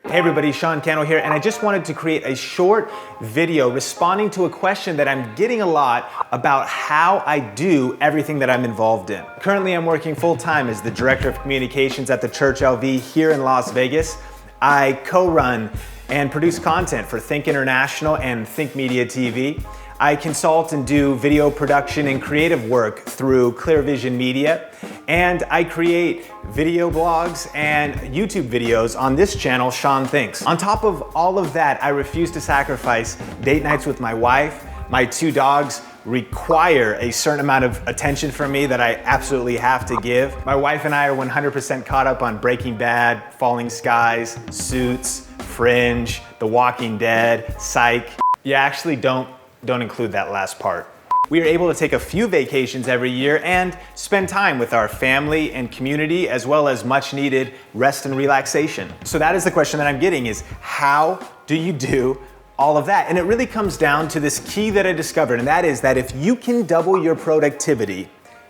Hey everybody, Sean Cannell here, and I just wanted to create a short video responding to a question that I'm getting a lot about how I do everything that I'm involved in. Currently, I'm working full-time as the Director of Communications at the Church LV here in Las Vegas. I co-run and produce content for Think International and Think Media TV. I consult and do video production and creative work through Clear Vision Media, and I create video blogs and YouTube videos on this channel, seanTHiNKs. On top of all of that, I refuse to sacrifice date nights with my wife. My two dogs require a certain amount of attention from me that I absolutely have to give. My wife and I are 100% caught up on Breaking Bad, Falling Skies, Suits, Fringe, The Walking Dead, Psych. Yeah, actually don't include that last part. We are able to take a few vacations every year and spend time with our family and community, as well as much needed rest and relaxation. So that is the question that I'm getting, is how do you do all of that? And it really comes down to this key that I discovered, and that is that if you can double your productivity,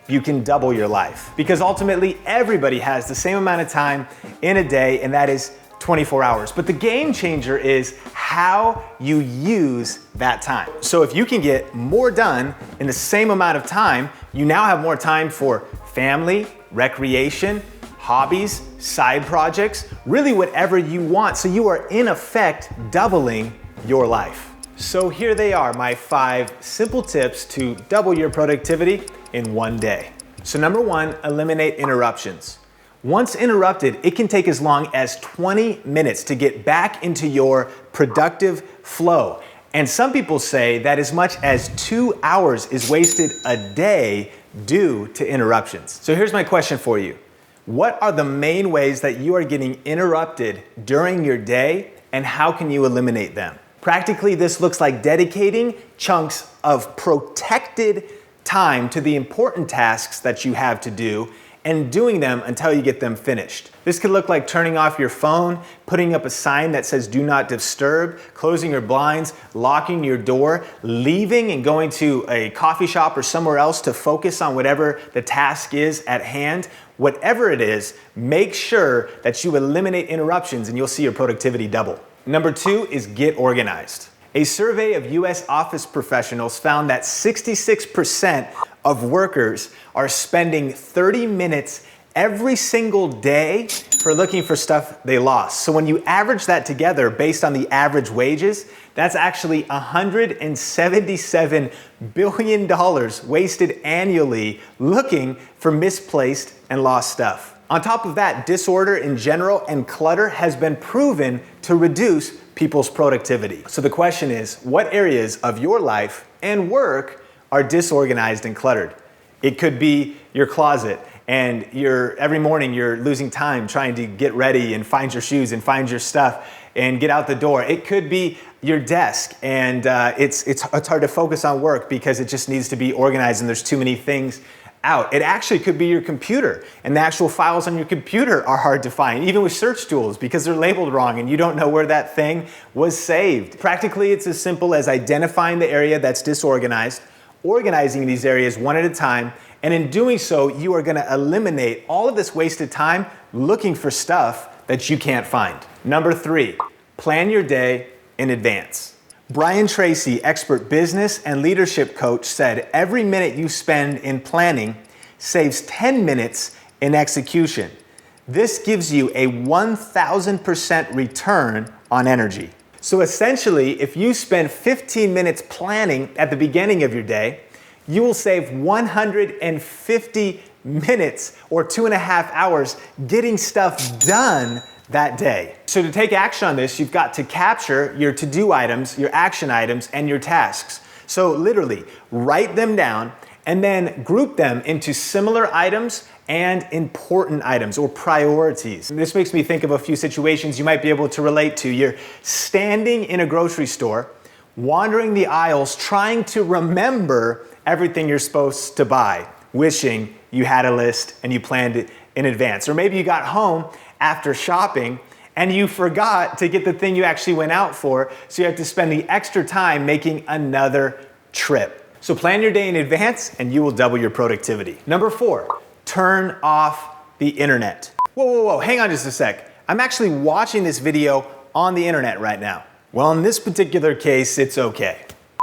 you can double your life. Because ultimately, everybody has the same amount of time in a day, and that is 24 hours. But the game changer is how you use that time. So if you can get more done in the same amount of time, you now have more time for family, recreation, hobbies, side projects, really whatever you want. So you are in effect doubling your life. So here they are, my 5 simple tips to double your productivity in one day. So number 1, eliminate interruptions. Once interrupted, it can take as long as 20 minutes to get back into your productive flow. And some people say that as much as 2 hours is wasted a day due to interruptions. So here's my question for you. What are the main ways that you are getting interrupted during your day, and how can you eliminate them? Practically, this looks like dedicating chunks of protected time to the important tasks that you have to do and doing them until you get them finished. This could look like turning off your phone, putting up a sign that says do not disturb, closing your blinds, locking your door, leaving and going to a coffee shop or somewhere else to focus on whatever the task is at hand. Whatever it is, make sure that you eliminate interruptions and you'll see your productivity double. Number 2 is get organized. A survey of US office professionals found that 66% of workers are spending 30 minutes every single day for looking for stuff they lost. So when you average that together based on the average wages, that's actually $177 billion wasted annually looking for misplaced and lost stuff. On top of that, disorder in general and clutter has been proven to reduce people's productivity. So the question is, what areas of your life and work are disorganized and cluttered? It could be your closet, and every morning you're losing time trying to get ready and find your shoes and find your stuff and get out the door. It could be your desk, and it's hard to focus on work because it just needs to be organized and there's too many things out. It actually could be your computer, and the actual files on your computer are hard to find, even with search tools, because they're labeled wrong and you don't know where that thing was saved. Practically, it's as simple as identifying the area that's disorganized, organizing these areas one at a time, and in doing so, you are gonna eliminate all of this wasted time looking for stuff that you can't find. Number 3, plan your day in advance. Brian Tracy, expert business and leadership coach, said every minute you spend in planning saves 10 minutes in execution. This gives you a 1,000% return on energy. So essentially, if you spend 15 minutes planning at the beginning of your day, you will save 150 minutes or 2.5 hours getting stuff done that day. So to take action on this, you've got to capture your to-do items, your action items, and your tasks. So literally, write them down and then group them into similar items and important items or priorities. And this makes me think of a few situations you might be able to relate to. You're standing in a grocery store, wandering the aisles, trying to remember everything you're supposed to buy, wishing you had a list and you planned it in advance. Or maybe you got home after shopping and you forgot to get the thing you actually went out for, so you have to spend the extra time making another trip. So plan your day in advance and you will double your productivity. Number 4, turn off the internet. Whoa, hang on just a sec. I'm actually watching this video on the internet right now? Well, in this particular case, it's okay.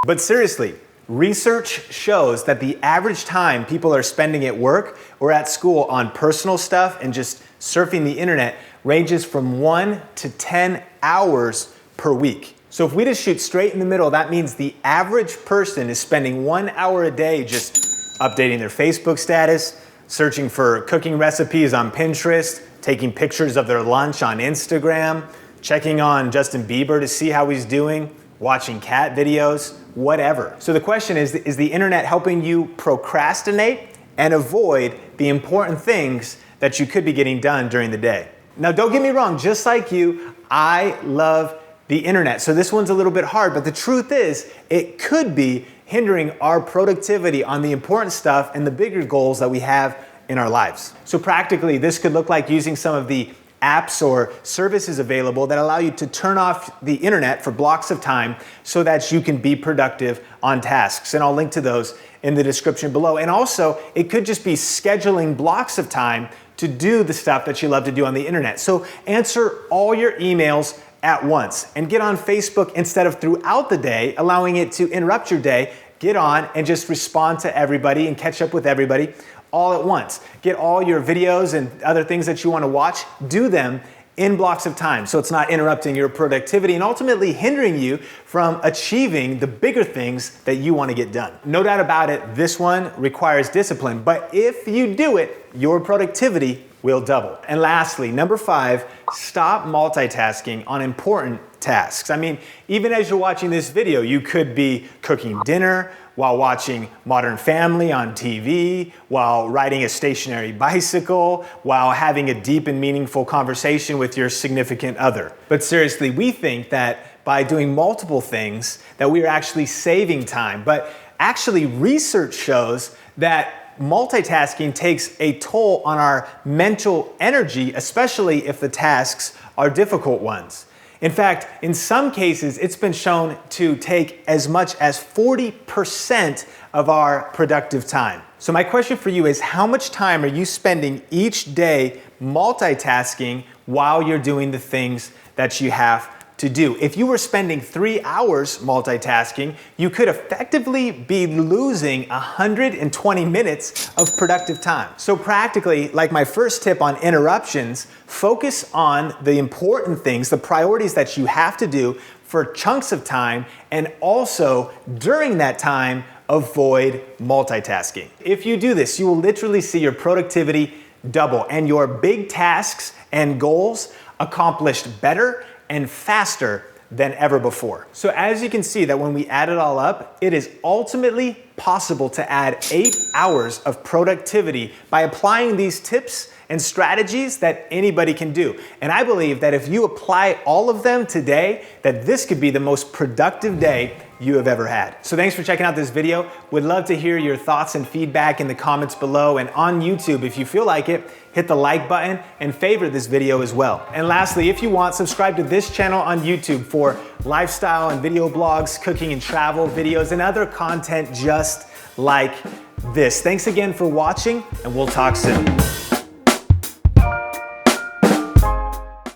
But seriously, research shows that the average time people are spending at work or at school on personal stuff and just surfing the internet ranges from 1 to 10 hours per week. So if we just shoot straight in the middle, that means the average person is spending 1 hour a day just updating their Facebook status, searching for cooking recipes on Pinterest, taking pictures of their lunch on Instagram, checking on Justin Bieber to see how he's doing, watching cat videos, whatever. So the question is the internet helping you procrastinate and avoid the important things that you could be getting done during the day? Now, don't get me wrong, just like you, I love the internet. So this one's a little bit hard, but the truth is it could be hindering our productivity on the important stuff and the bigger goals that we have in our lives. So practically, this could look like using some of the apps or services available that allow you to turn off the internet for blocks of time so that you can be productive on tasks. And I'll link to those in the description below. And also, it could just be scheduling blocks of time to do the stuff that you love to do on the internet. So answer all your emails at once and get on Facebook instead of throughout the day, allowing it to interrupt your day. Get on and just respond to everybody and catch up with everybody all at once. Get all your videos and other things that you want to watch, do them in blocks of time so it's not interrupting your productivity and ultimately hindering you from achieving the bigger things that you want to get done. No doubt about it, this one requires discipline, but if you do it, your productivity will double. And lastly, number 5, stop multitasking on important tasks. I mean, even as you're watching this video, you could be cooking dinner while watching Modern Family on TV, while riding a stationary bicycle, while having a deep and meaningful conversation with your significant other. But seriously, we think that by doing multiple things that we are actually saving time. But actually, research shows that multitasking takes a toll on our mental energy, especially if the tasks are difficult ones. In fact, in some cases, it's been shown to take as much as 40% of our productive time. So my question for you is, how much time are you spending each day multitasking while you're doing the things that you have to do? If you were spending 3 hours multitasking, you could effectively be losing 120 minutes of productive time. So practically, like my first tip on interruptions, focus on the important things, the priorities that you have to do for chunks of time, and also during that time, avoid multitasking. If you do this, you will literally see your productivity double and your big tasks and goals accomplished better and faster than ever before. So as you can see that when we add it all up, it is ultimately possible to add 8 hours of productivity by applying these tips and strategies that anybody can do. And I believe that if you apply all of them today, that this could be the most productive day you have ever had. So thanks for checking out this video. Would love to hear your thoughts and feedback in the comments below. And on YouTube, if you feel like it, hit the like button and favorite this video as well. And lastly, if you want, subscribe to this channel on YouTube for lifestyle and video blogs, cooking and travel videos, and other content just like this. Thanks again for watching, and we'll talk soon.